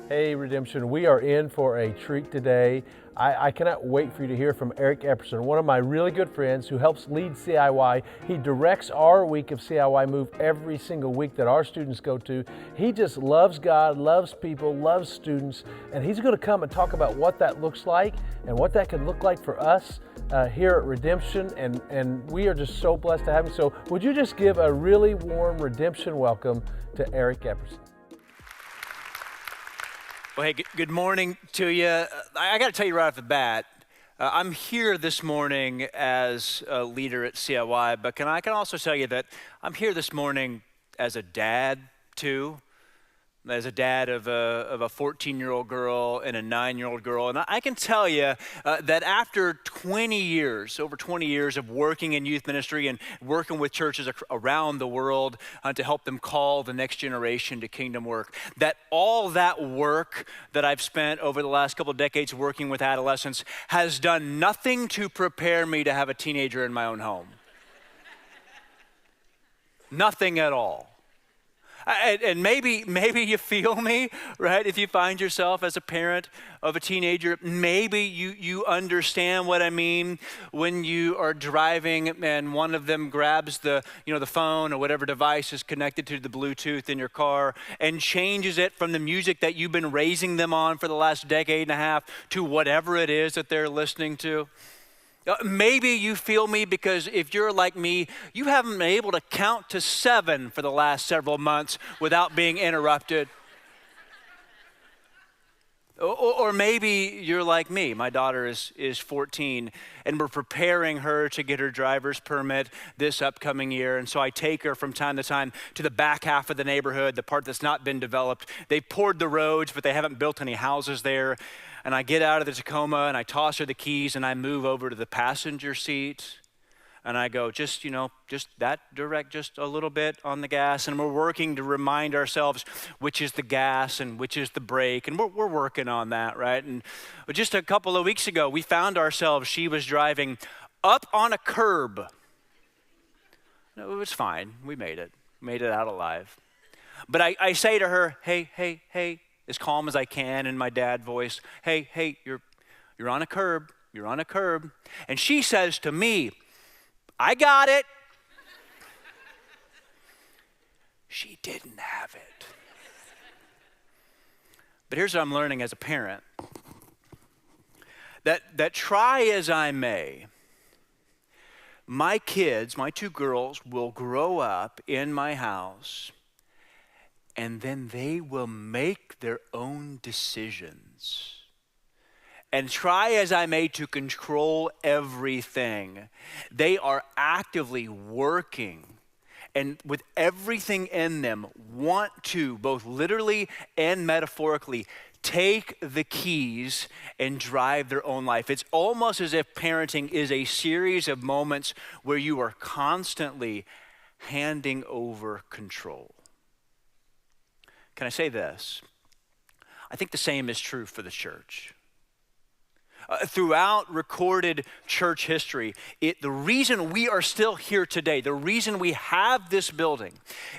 Hey, Redemption, we are in for a treat today. I cannot wait for you to hear from Eric Epperson, one of my really good friends who helps lead CIY. He directs our week of CIY Move every single week that our students go to. He just loves God, loves people, loves students, and he's going to come and talk about what that looks like and what that can look like for us here at Redemption, and we are just so blessed to have him. So would you just give a really warm Redemption welcome to Eric Epperson? Well, hey, good morning to you. I got to tell you right off the bat, I'm here this morning as a leader at CIY, but I can also tell you that I'm here this morning as a dad too, as a dad of a 14-year-old girl and a 9-year-old girl. And I can tell you that after 20 years, over 20 years of working in youth ministry and working with churches around the world to help them call the next generation to kingdom work, that all that work that I've spent over the last couple of decades working with adolescents has done nothing to prepare me to have a teenager in my own home. Nothing at all. And maybe you feel me, right? If you find yourself as a parent of a teenager, maybe you understand what I mean when you are driving and one of them grabs the phone or whatever device is connected to the Bluetooth in your car and changes it from the music that you've been raising them on for the last decade and a half to whatever it is that they're listening to. Maybe you feel me because if you're like me, you haven't been able to count to 7 for the last several months without being interrupted. Or maybe you're like me. My daughter is 14, and we're preparing her to get her driver's permit this upcoming year. And so I take her from time to time to the back half of the neighborhood, the part that's not been developed. They poured the roads, but they haven't built any houses there. And I get out of the Tacoma and I toss her the keys and I move over to the passenger seat. And I go, just that direct, just a little bit on the gas. And we're working to remind ourselves which is the gas and which is the brake. And we're working on that, right? And just a couple of weeks ago, we found ourselves, she was driving up on a curb. It was fine. We made it out alive. But I say to her, hey, as calm as I can in my dad voice, hey, you're on a curb. You're on a curb. And she says to me, I got it. She didn't have it. But here's what I'm learning as a parent. That try as I may, my kids, my 2 girls, will grow up in my house and then they will make their own decisions. And try as I may to control everything, they are actively working and with everything in them want to, both literally and metaphorically, take the keys and drive their own life. It's almost as if parenting is a series of moments where you are constantly handing over control. Can I say this? I think the same is true for the church. Throughout recorded church history, the reason we are still here today, the reason we have this building,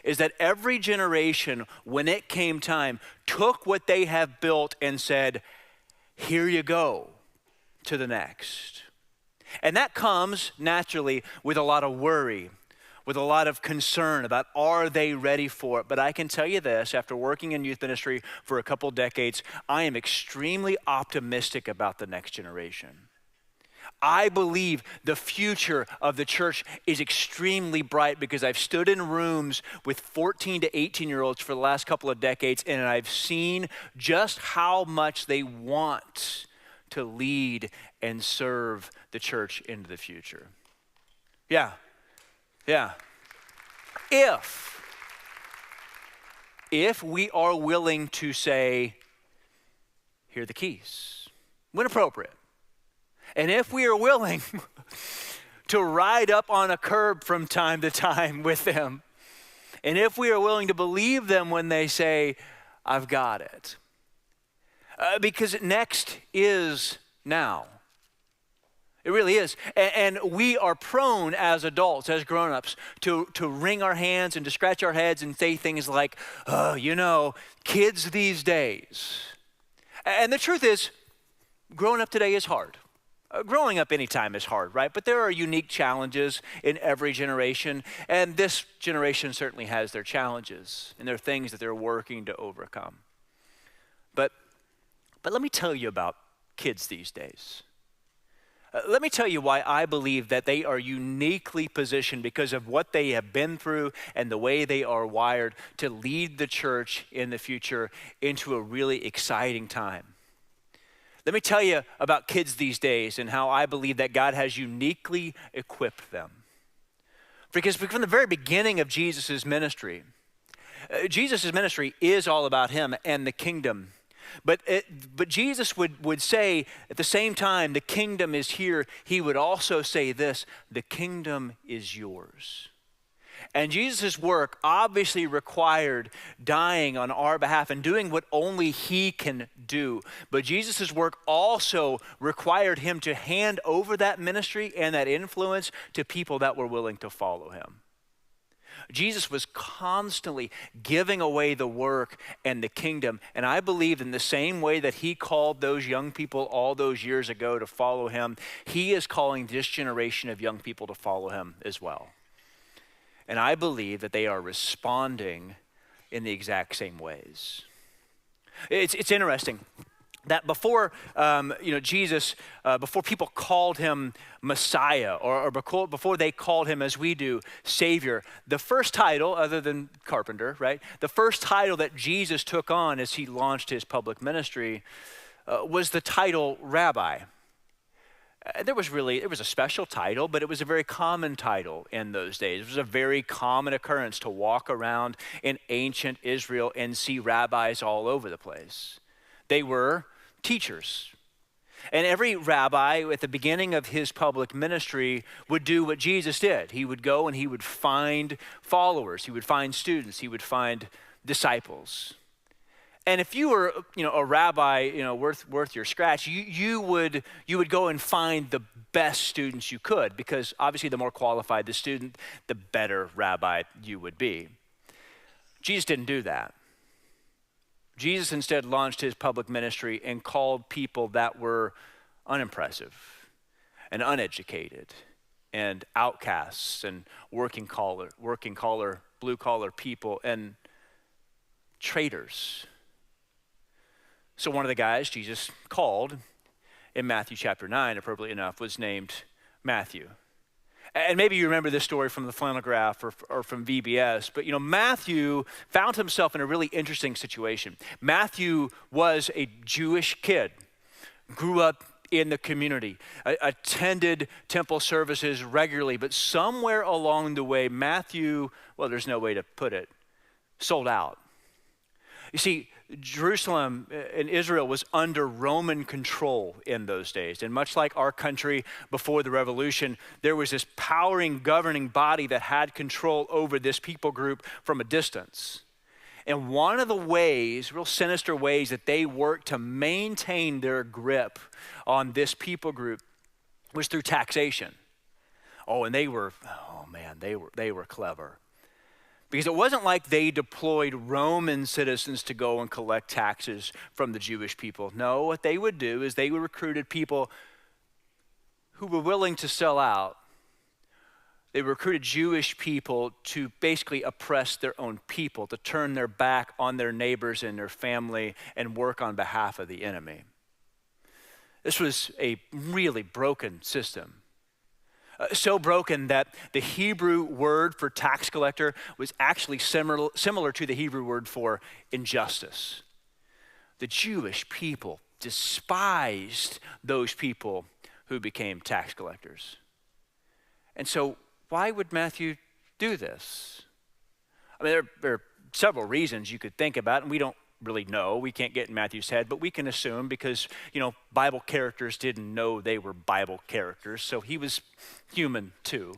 is that every generation, when it came time, took what they have built and said, here you go to the next. And that comes naturally with a lot of worry, with a lot of concern about are they ready for it. But I can tell you this, after working in youth ministry for a couple decades, I am extremely optimistic about the next generation. I believe the future of the church is extremely bright because I've stood in rooms with 14 to 18-year-olds for the last couple of decades, and I've seen just how much they want to lead and serve the church into the future. Yeah. If we are willing to say, here are the keys, when appropriate, and if we are willing to ride up on a curb from time to time with them, and if we are willing to believe them when they say, I've got it, because next is now. It really is. And we are prone as adults, as grown-ups, to wring our hands and to scratch our heads and say things like, kids these days. And the truth is, growing up today is hard. Growing up anytime is hard, right? But there are unique challenges in every generation, and this generation certainly has their challenges, and there are things that they're working to overcome. But let me tell you about kids these days. Let me tell you why I believe that they are uniquely positioned because of what they have been through and the way they are wired to lead the church in the future into a really exciting time. Let me tell you about kids these days and how I believe that God has uniquely equipped them. Because from the very beginning of Jesus' ministry, Jesus' ministry is all about him and the kingdom. But Jesus would say at the same time, the kingdom is here, he would also say this, the kingdom is yours. And Jesus' work obviously required dying on our behalf and doing what only he can do. But Jesus' work also required him to hand over that ministry and that influence to people that were willing to follow him. Jesus was constantly giving away the work and the kingdom. And I believe in the same way that he called those young people all those years ago to follow him, he is calling this generation of young people to follow him as well. And I believe that they are responding in the exact same ways. It's interesting that before Jesus, before people called him Messiah or before they called him, as we do, Savior, the first title, other than Carpenter, right? The first title that Jesus took on as he launched his public ministry was the title Rabbi. It was a special title, but it was a very common title in those days. It was a very common occurrence to walk around in ancient Israel and see rabbis all over the place. They were teachers. And every rabbi at the beginning of his public ministry would do what Jesus did. He would go and he would find followers, he would find students, he would find disciples. And if you were, a rabbi, worth your scratch, you would go and find the best students you could, because obviously the more qualified the student, the better rabbi you would be. Jesus didn't do that. Jesus instead launched his public ministry and called people that were unimpressive and uneducated and outcasts and working collar, blue collar people and traitors. So one of the guys Jesus called in Matthew chapter 9, appropriately enough, was named Matthew. And maybe you remember this story from the flannel graph or from VBS, but Matthew found himself in a really interesting situation. Matthew was a Jewish kid, grew up in the community, attended temple services regularly, but somewhere along the way, Matthew, well, there's no way to put it, sold out. You see, Jerusalem and Israel was under Roman control in those days. And much like our country before the revolution, there was this governing body that had control over this people group from a distance. And one of the ways, real sinister ways, that they worked to maintain their grip on this people group was through taxation. And they were clever. Because it wasn't like they deployed Roman citizens to go and collect taxes from the Jewish people. No, what they would do is they recruited people who were willing to sell out. They recruited Jewish people to basically oppress their own people, to turn their back on their neighbors and their family and work on behalf of the enemy. This was a really broken system. So broken that the Hebrew word for tax collector was actually similar to the Hebrew word for injustice. The Jewish people despised those people who became tax collectors. And so why would Matthew do this? I mean, there are several reasons you could think about, and we don't really know. We can't get in Matthew's head, but we can assume because, Bible characters didn't know they were Bible characters, so he was human too.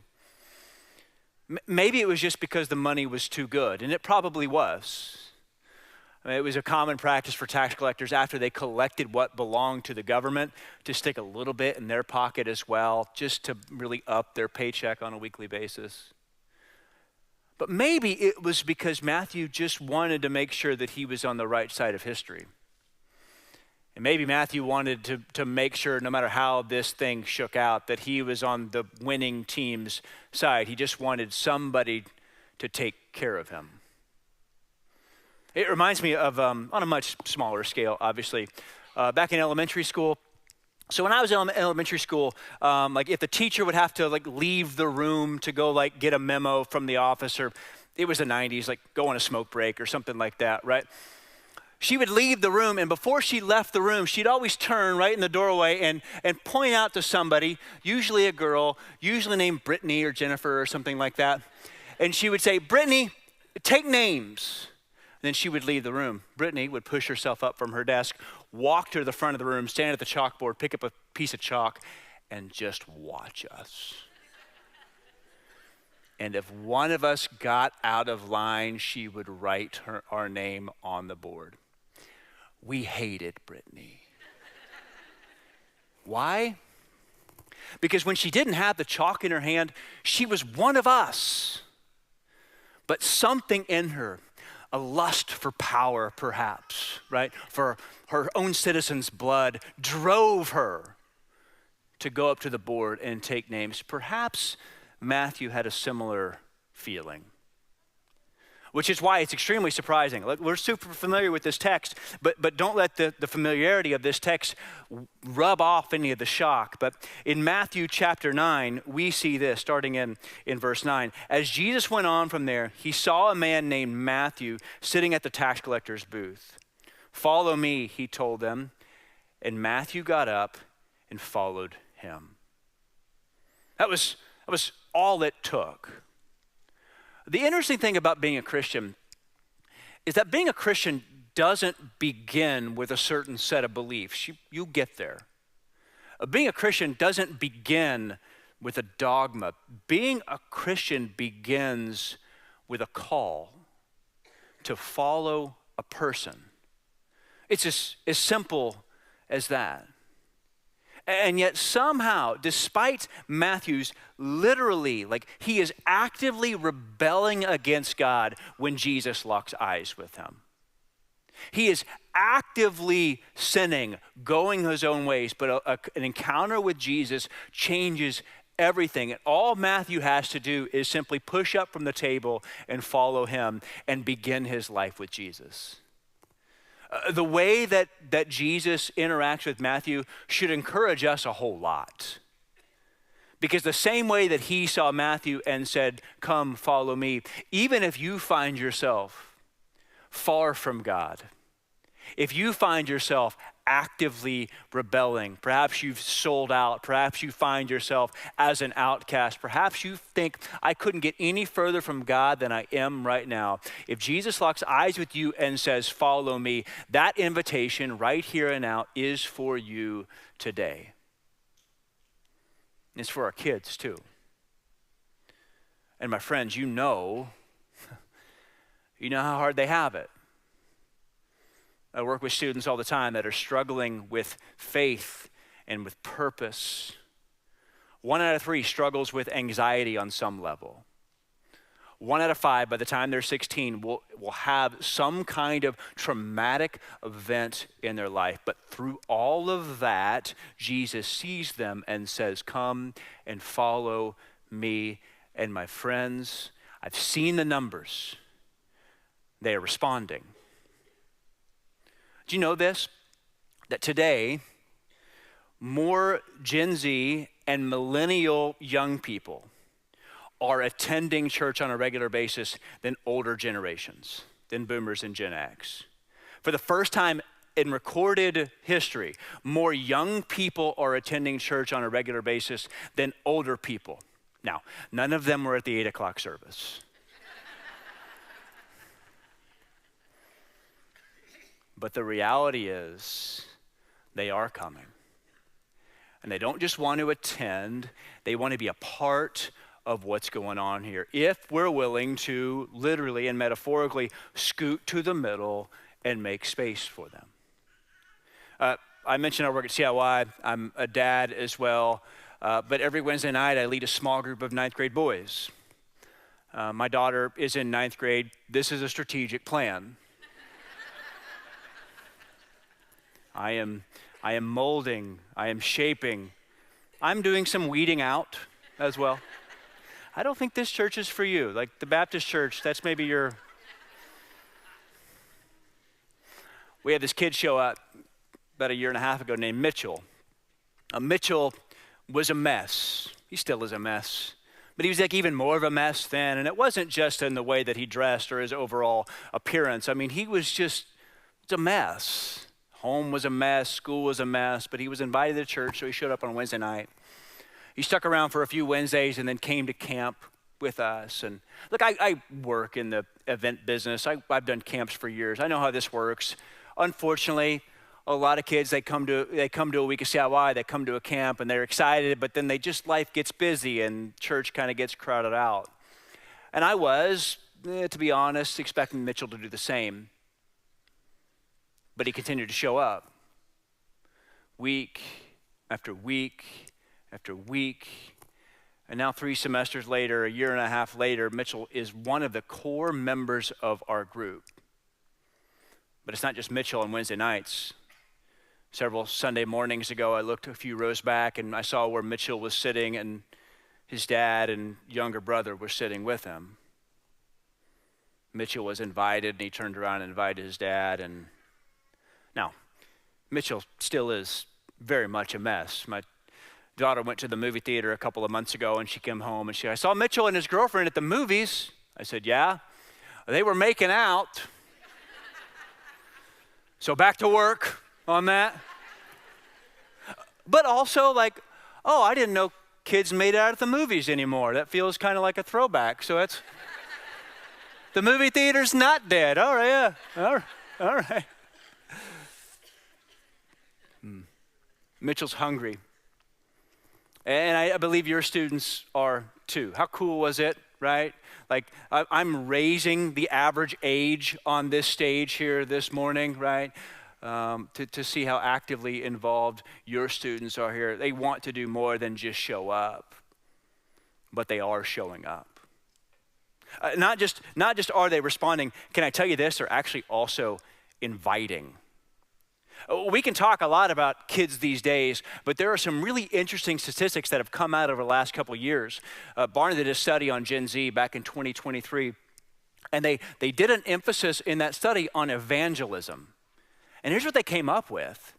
Maybe it was just because the money was too good, and it probably was. I mean, it was a common practice for tax collectors after they collected what belonged to the government to stick a little bit in their pocket as well, just to really up their paycheck on a weekly basis. But maybe it was because Matthew just wanted to make sure that he was on the right side of history. And And maybe Matthew wanted to make sure, no matter how this thing shook out, that he was on the winning team's side. He just wanted somebody to take care of him. It reminds me of, on a much smaller scale, obviously, back in elementary school. So when I was in elementary school, like if the teacher would have to like leave the room to go like get a memo from the office, or it was the 90s, like go on a smoke break or something like that, right? She would leave the room, and before she left the room, she'd always turn right in the doorway and point out to somebody, usually a girl, usually named Brittany or Jennifer or something like that. And she would say, Brittany, take names. And then she would leave the room. Brittany would push herself up from her desk, walk to the front of the room, stand at the chalkboard, pick up a piece of chalk, and just watch us. And if one of us got out of line, she would write our name on the board. We hated Brittany. Why? Because when she didn't have the chalk in her hand, she was one of us. But something in her, a lust for power perhaps, right? For her own citizens' blood, drove her to go up to the board and take names. Perhaps Matthew had a similar feeling, which is why it's extremely surprising. Look, we're super familiar with this text, but don't let the familiarity of this text rub off any of the shock. But in Matthew chapter 9, we see this, starting in verse 9. As Jesus went on from there, he saw a man named Matthew sitting at the tax collector's booth. Follow me, he told them. And Matthew got up and followed him. That was all it took. The interesting thing about being a Christian is that being a Christian doesn't begin with a certain set of beliefs. You get there. Being a Christian doesn't begin with a dogma. Being a Christian begins with a call to follow a person. It's as simple as that. And yet somehow, despite Matthew's literally, like he is actively rebelling against God when Jesus locks eyes with him. He is actively sinning, going his own ways, but an encounter with Jesus changes everything. And all Matthew has to do is simply push up from the table and follow him and begin his life with Jesus. The way that Jesus interacts with Matthew should encourage us a whole lot. Because the same way that he saw Matthew and said, come follow me, even if you find yourself far from God, if you find yourself actively rebelling, perhaps you've sold out, perhaps you find yourself as an outcast, perhaps you think, I couldn't get any further from God than I am right now. If Jesus locks eyes with you and says, follow me, that invitation right here and now is for you today. It's for our kids too. And my friends, you know how hard they have it. I work with students all the time that are struggling with faith and with purpose. 1 out of 3 struggles with anxiety on some level. 1 out of 5, by the time they're 16, will have some kind of traumatic event in their life. But through all of that, Jesus sees them and says, come and follow me. And my friends, I've seen the numbers. They are responding. Do you know this? That today, more Gen Z and millennial young people are attending church on a regular basis than older generations, than boomers and Gen X. For the first time in recorded history, more young people are attending church on a regular basis than older people. Now, none of them were at the 8 o'clock service. But the reality is, they are coming. And they don't just want to attend, they want to be a part of what's going on here. If we're willing to literally and metaphorically scoot to the middle and make space for them. I mentioned I work at CIY. I'm a dad as well. But every Wednesday night, I lead a small group of 9th grade boys. My daughter is in 9th grade. This is a strategic plan. I am molding. I am shaping. I'm doing some weeding out as well. I don't think this church is for you. Like the Baptist church, that's maybe your... We had this kid show up about a year and a half ago named Mitchell. Mitchell was a mess. He still is a mess. But he was like even more of a mess then. And it wasn't just in the way that he dressed or his overall appearance. I mean, he was just a mess. Home was a mess. School was a mess. But he was invited to church, so he showed up on Wednesday night. He stuck around for a few Wednesdays and then came to camp with us. And look, I work in the event business. I've done camps for years. I know how this works. Unfortunately, a lot of kids, they come to a week of CIY, they come to a camp and they're excited, but then life gets busy and church kind of gets crowded out. And I was, to be honest, expecting Mitchell to do the same. But he continued to show up. Week after week after week. And now 3 semesters later, a year and a half later, Mitchell is one of the core members of our group. But it's not just Mitchell on Wednesday nights. Several Sunday mornings ago, I looked a few rows back and I saw where Mitchell was sitting and his dad and younger brother were sitting with him. Mitchell was invited and he turned around and invited his dad. And now, Mitchell still is very much a mess. My daughter went to the movie theater a couple of months ago and she came home and I saw Mitchell and his girlfriend at the movies. I said, yeah, they were making out. So back to work on that. But also I didn't know kids made out at the movies anymore. That feels kind of like a throwback. So it's, the movie theater's not dead. All right, yeah, all right. Mitchell's hungry. And I believe your students are too. How cool was it, right? Like I'm raising the average age on this stage here this morning, right? To see how actively involved your students are here. They want to do more than just show up, but they are showing up. Not just are they responding, can I tell you this, they're actually also inviting. We can talk a lot about kids these days, but there are some really interesting statistics that have come out over the last couple of years. Barna did a study on Gen Z back in 2023, and they did an emphasis in that study on evangelism. And here's what they came up with.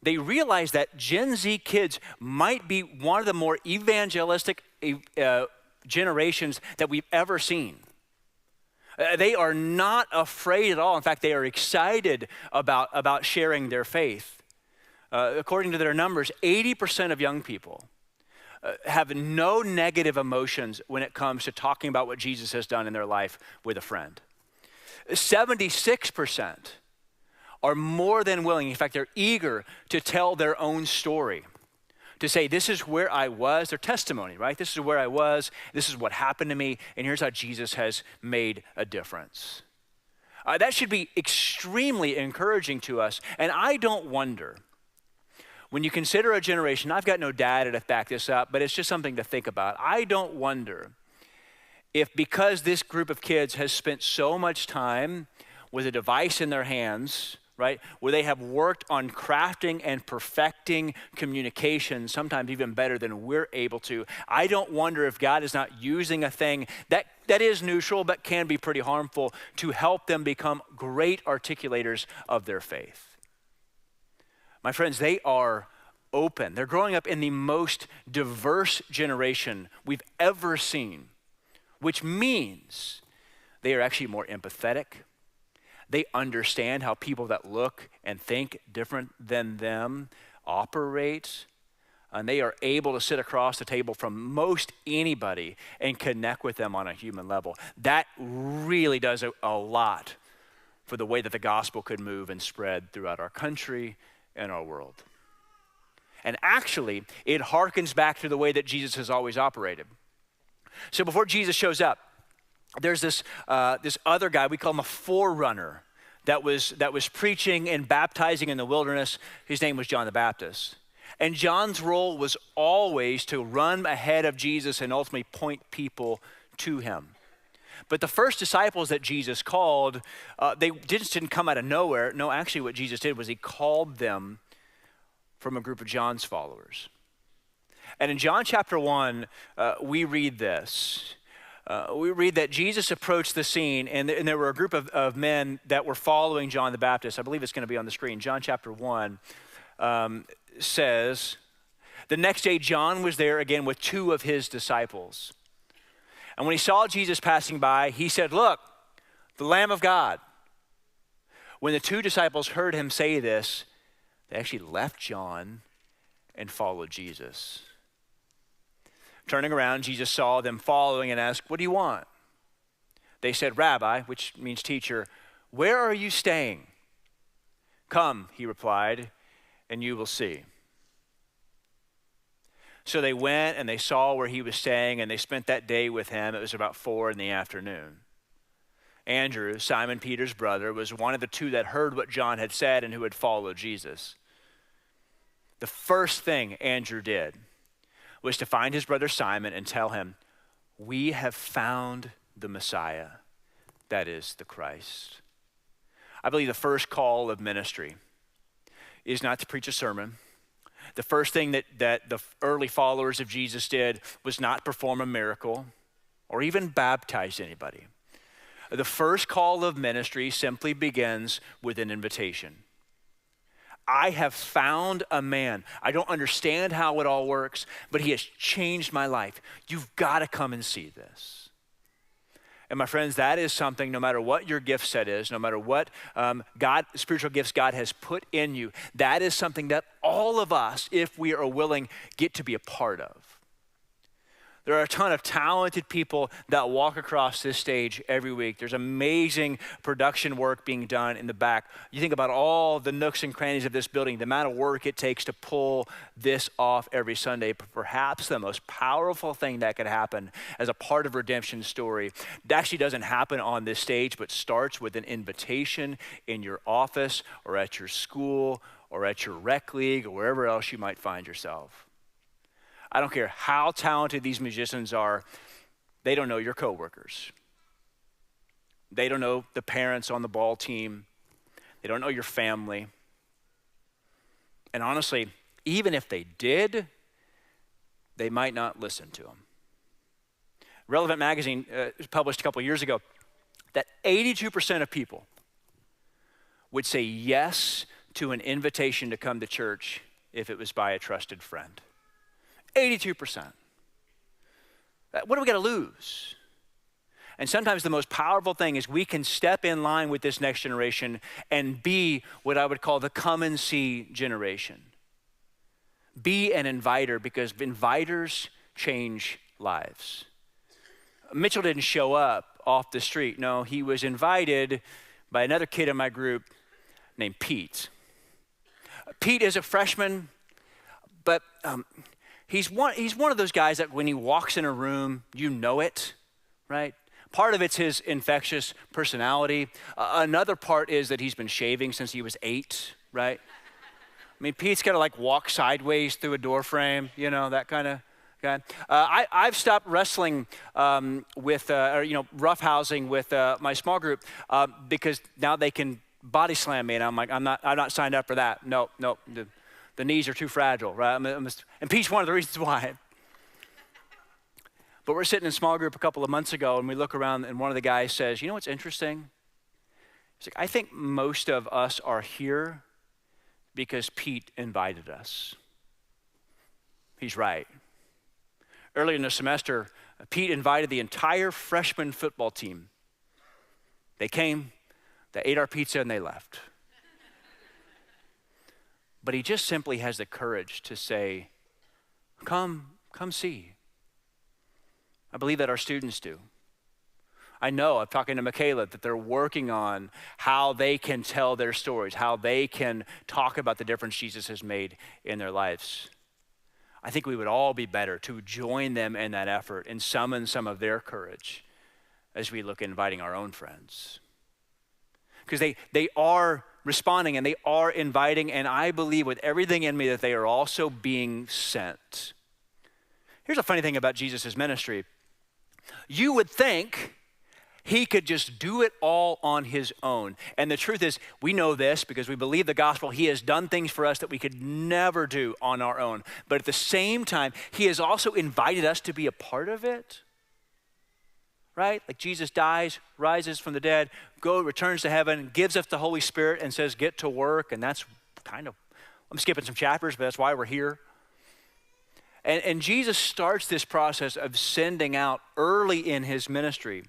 They realized that Gen Z kids might be one of the more evangelistic generations that we've ever seen. They are not afraid at all. In fact, they are excited about sharing their faith. According to their numbers, 80% of young people have no negative emotions when it comes to talking about what Jesus has done in their life with a friend. 76% are more than willing, in fact, they're eager to tell their own story. To say, this is where I was, their testimony, right? This is where I was, this is what happened to me, and here's how Jesus has made a difference. That should be extremely encouraging to us. And I don't wonder, when you consider a generation, I've got no data to back this up, but it's just something to think about. I don't wonder if because this group of kids has spent so much time with a device in their hands, right, where they have worked on crafting and perfecting communication, sometimes even better than we're able to. I don't wonder if God is not using a thing that is neutral but can be pretty harmful to help them become great articulators of their faith. My friends, they are open. They're growing up in the most diverse generation we've ever seen, which means they are actually more empathetic. They understand how people that look and think different than them operate. And they are able to sit across the table from most anybody and connect with them on a human level. That really does a lot for the way that the gospel could move and spread throughout our country and our world. And actually, it harkens back to the way that Jesus has always operated. So before Jesus shows up, there's this other guy, we call him a forerunner, that was preaching and baptizing in the wilderness. His name was John the Baptist. And John's role was always to run ahead of Jesus and ultimately point people to him. But the first disciples that Jesus called, they just didn't come out of nowhere. No, actually what Jesus did was he called them from a group of John's followers. And in John chapter 1, we read this. We read that Jesus approached the scene, and there were a group of men that were following John the Baptist. I believe it's going to be on the screen. John chapter 1 says, the next day John was there again with two of his disciples. And when he saw Jesus passing by, he said, look, the Lamb of God. When the two disciples heard him say this, they actually left John and followed Jesus. Turning around, Jesus saw them following and asked, what do you want? They said, Rabbi, which means teacher, where are you staying? Come, he replied, and you will see. So they went and they saw where he was staying, and they spent that day with him. It was about 4 p.m. Andrew, Simon Peter's brother, was one of the two that heard what John had said and who had followed Jesus. The first thing Andrew did was to find his brother Simon and tell him, we have found the Messiah, that is the Christ. I believe the first call of ministry is not to preach a sermon. The first thing that the early followers of Jesus did was not perform a miracle or even baptize anybody. The first call of ministry simply begins with an invitation. I have found a man. I don't understand how it all works, but he has changed my life. You've got to come and see this. And my friends, that is something, no matter what your gift set is, no matter what spiritual gifts God has put in you, that is something that all of us, if we are willing, get to be a part of. There are a ton of talented people that walk across this stage every week. There's amazing production work being done in the back. You think about all the nooks and crannies of this building, the amount of work it takes to pull this off every Sunday. Perhaps the most powerful thing that could happen as a part of redemption story, it actually doesn't happen on this stage, but starts with an invitation in your office or at your school or at your rec league or wherever else you might find yourself. I don't care how talented these musicians are, they don't know your coworkers. They don't know the parents on the ball team. They don't know your family. And honestly, even if they did, they might not listen to them. Relevant Magazine published a couple years ago that 82% of people would say yes to an invitation to come to church if it was by a trusted friend. 82%. What do we got to lose? And sometimes the most powerful thing is we can step in line with this next generation and be what I would call the come and see generation. Be an inviter, because inviters change lives. Mitchell didn't show up off the street. No, he was invited by another kid in my group named Pete. Pete is a freshman, but he's one of those guys that when he walks in a room, you know it, right? Part of it's his infectious personality. Another part is that he's been shaving since he was 8, right? I mean, Pete's got to like walk sideways through a door frame, you know, that kind of guy. I've stopped wrestling roughhousing with my small group because now they can body slam me, and I'm like, I'm not signed up for that. No, the knees are too fragile, right? And Pete's one of the reasons why. But we're sitting in a small group a couple of months ago, and we look around, and one of the guys says, you know what's interesting? He's like, I think most of us are here because Pete invited us. He's right. Earlier in the semester, Pete invited the entire freshman football team. They came, they ate our pizza, and they left. But he just simply has the courage to say, come see. I believe that our students do. I know, I'm talking to Michaela, that they're working on how they can tell their stories, how they can talk about the difference Jesus has made in their lives. I think we would all be better to join them in that effort and summon some of their courage as we look at inviting our own friends. Because they are responding and they are inviting, and I believe with everything in me that they are also being sent. Here's a funny thing about Jesus' ministry. You would think He could just do it all on his own. And the truth is, we know this because we believe the gospel. He has done things for us that we could never do on our own. But at the same time, he has also invited us to be a part of it. Right? Like Jesus dies, rises from the dead, returns to heaven, gives us the Holy Spirit and says, get to work. And that's kind of, I'm skipping some chapters, but that's why we're here. And Jesus starts this process of sending out early in his ministry.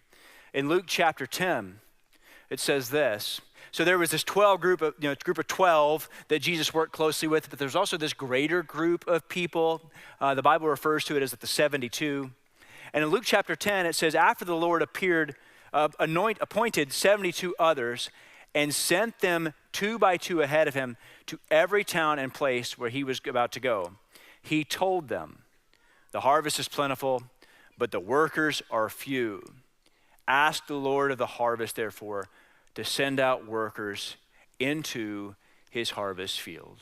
In Luke chapter 10, it says this. So there was this group of 12 that Jesus worked closely with, but there's also this greater group of people. The Bible refers to it as the 72. And in Luke chapter 10, it says, after the Lord appointed 72 others and sent them 2 by 2 ahead of him to every town and place where he was about to go. He told them, the harvest is plentiful, but the workers are few. Ask the Lord of the harvest, therefore, to send out workers into his harvest field.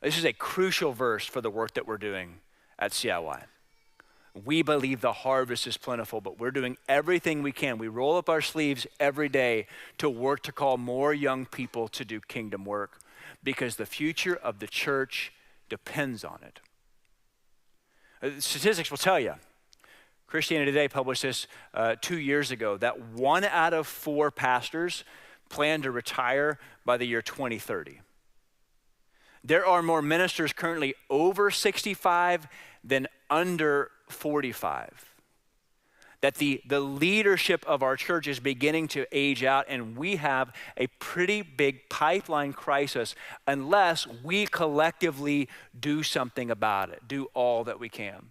This is a crucial verse for the work that we're doing at CIY. We believe the harvest is plentiful, but we're doing everything we can. We roll up our sleeves every day to work to call more young people to do kingdom work because the future of the church depends on it. Statistics will tell you. Christianity Today published this 2 years ago that 1 out of 4 pastors plan to retire by the year 2030. There are more ministers currently over 65 than under 45. That the leadership of our church is beginning to age out, and we have a pretty big pipeline crisis unless we collectively do something about it, do all that we can.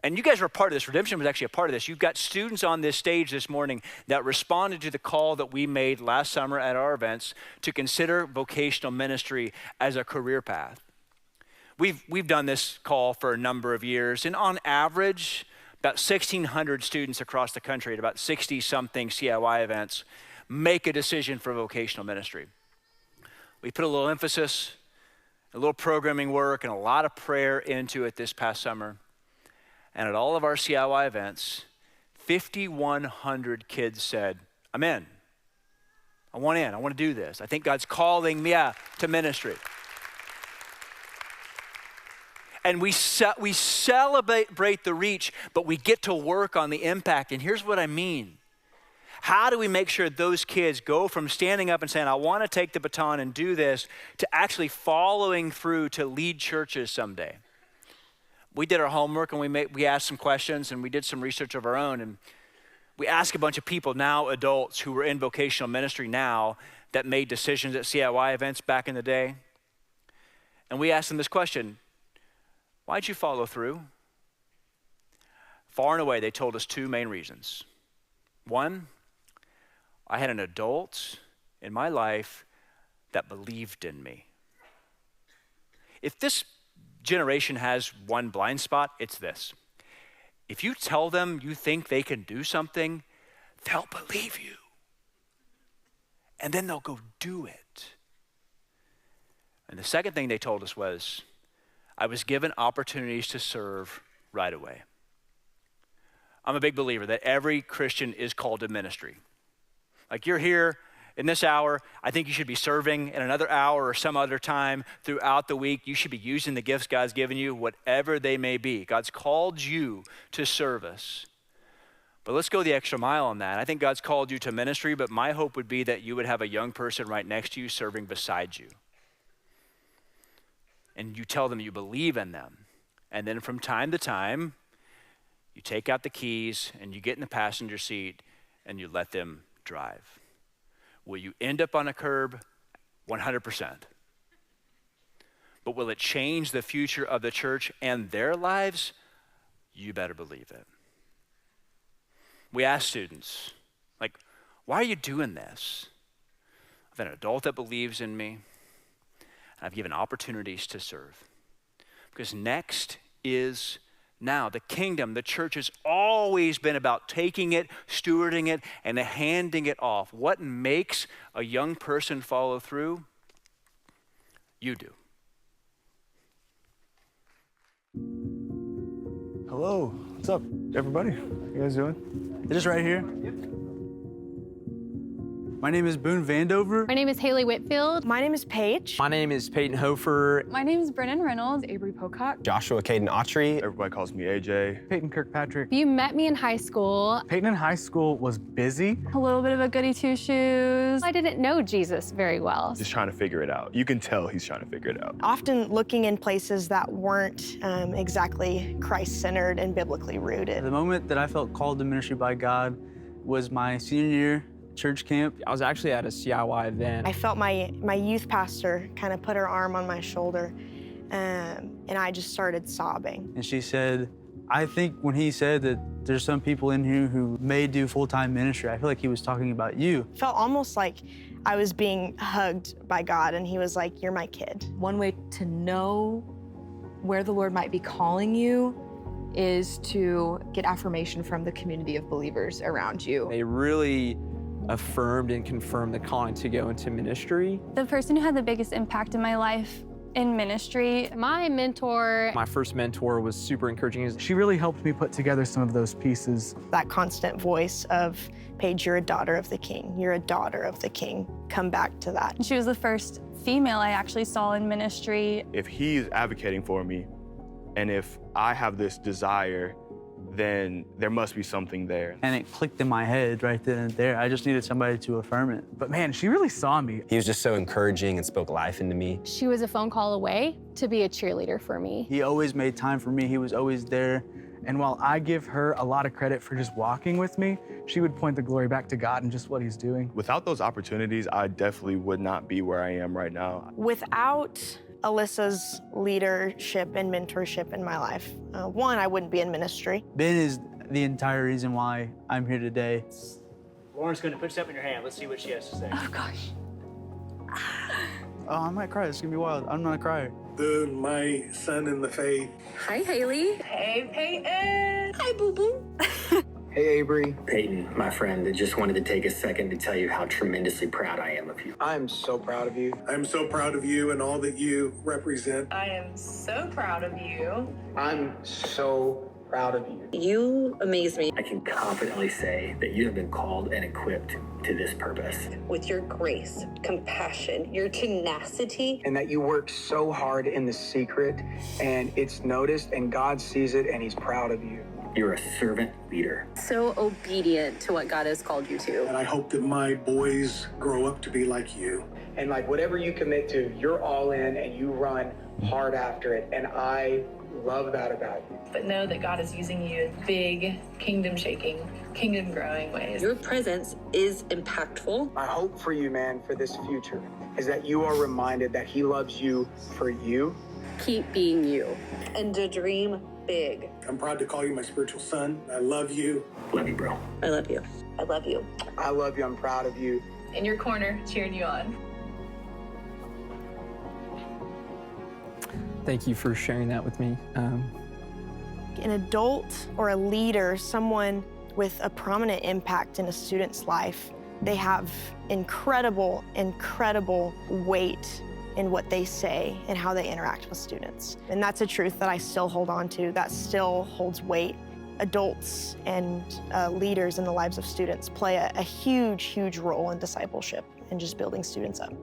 And you guys were a part of this. Redemption was actually a part of this. You've got students on this stage this morning that responded to the call that we made last summer at our events to consider vocational ministry as a career path. We've done this call for a number of years, and on average, about 1,600 students across the country at about 60-something CIY events make a decision for vocational ministry. We put a little emphasis, a little programming work, and a lot of prayer into it this past summer. And at all of our CIY events, 5,100 kids said, I'm in. I want in. I want to do this. I think God's calling me to ministry. And we celebrate the reach, but we get to work on the impact. And here's what I mean. How do we make sure those kids go from standing up and saying, I want to take the baton and do this, to actually following through to lead churches someday? We did our homework and we asked some questions and we did some research of our own. And we asked a bunch of people, now adults who were in vocational ministry now, that made decisions at CIY events back in the day. And we asked them this question: why'd you follow through? Far and away, they told us 2 main reasons. 1, I had an adult in my life that believed in me. If this generation has one blind spot, it's this. If you tell them you think they can do something, they'll believe you. And then they'll go do it. And the second thing they told us was, I was given opportunities to serve right away. I'm a big believer that every Christian is called to ministry. Like, you're here in this hour, I think you should be serving in another hour or some other time throughout the week. You should be using the gifts God's given you, whatever they may be. God's called you to service. But let's go the extra mile on that. I think God's called you to ministry, but my hope would be that you would have a young person right next to you serving beside you. And you tell them you believe in them. And then from time to time, you take out the keys and you get in the passenger seat and you let them drive. Will you end up on a curb? 100%. But will it change the future of the church and their lives? You better believe it. We ask students, like, why are you doing this? I've got an adult that believes in me, and I've given opportunities to serve. Because next is now. The kingdom, the church has always been about taking it, stewarding it, and handing it off. What makes a young person follow through? You do. Hello, What's up, everybody? How you guys doing? They're just right here. My name is Boone Vandover. My name is Haley Whitfield. My name is Paige. My name is Peyton Hofer. My name is Brennan Reynolds. Avery Pocock. Joshua Caden Autry. Everybody calls me AJ. Peyton Kirkpatrick. You met me in high school. Peyton in high school was busy. A little bit of a goody two-shoes. I didn't know Jesus very well. Just trying to figure it out. You can tell he's trying to figure it out. Often looking in places that weren't exactly Christ-centered and biblically rooted. The moment that I felt called to ministry by God was my senior year church camp. I was actually at a CIY event. I felt my youth pastor kind of put her arm on my shoulder, and I just started sobbing. And she said, I think when he said that there's some people in here who may do full-time ministry, I feel like he was talking about you. It felt almost like I was being hugged by God, and he was like, you're my kid. One way to know where the Lord might be calling you is to get affirmation from the community of believers around you. They really affirmed and confirmed the calling to go into ministry. The person who had the biggest impact in my life in ministry. My mentor, My first mentor was super encouraging. She really helped me put together some of those pieces. That constant voice of, Paige, you're a daughter of the King. You're a daughter of the King. Come back to that. She was the first female I actually saw in ministry. If he's advocating for me, and if I have this desire, then there must be something there. And it clicked in my head right then and there. I just needed somebody to affirm it. But man, she really saw me. He was just so encouraging and spoke life into me. she was a phone call away to be a cheerleader for me. He always made time for me. He was always there. And while I give her a lot of credit for just walking with me, she would point the glory back to God and just what he's doing. Without those opportunities, I definitely would not be where I am right now. Without Alyssa's leadership and mentorship in my life, one, I wouldn't be in ministry. Ben is the entire reason why I'm here today. Lauren's going to put something in her hand. Let's see what she has to say. Oh gosh. Oh, I might cry. It's gonna be wild. I'm not a crier. Boone, my son in the faith. Hi, Haley. Hey, Peyton. Hi, Boo Boo. Hey, Avery. Peyton, my friend, I just wanted to take a second to tell you how tremendously proud I am of you. I'm so proud of you. I'm so proud of you and all that you represent. I am so proud of you. I'm so proud of you. You amaze me I can confidently say that you have been called and equipped to this purpose. with your grace, compassion, your tenacity. And that you work so hard in the secret, and it's noticed, and God sees it, and he's proud of you. You're a servant leader. So obedient to what God has called you to. And I hope that my boys grow up to be like you. And like whatever you commit to, you're all in and you run hard after it. And I love that about you. But know that God is using you in big, kingdom-shaking, kingdom-growing ways. Your presence is impactful. My hope for you, man, for this future is that you are reminded that he loves you for you. Keep being you. And to dream big. I'm proud to call you my spiritual son. I love you. Love you, bro. I love you. I love you. I love you. I'm proud of you. In your corner, cheering you on. Thank you for sharing that with me. An adult or a leader, someone with a prominent impact in a student's life, they have incredible, incredible weight in what they say and how they interact with students. And that's a truth that I still hold on to, that still holds weight. Adults and leaders in the lives of students play a huge, huge role in discipleship and just building students up.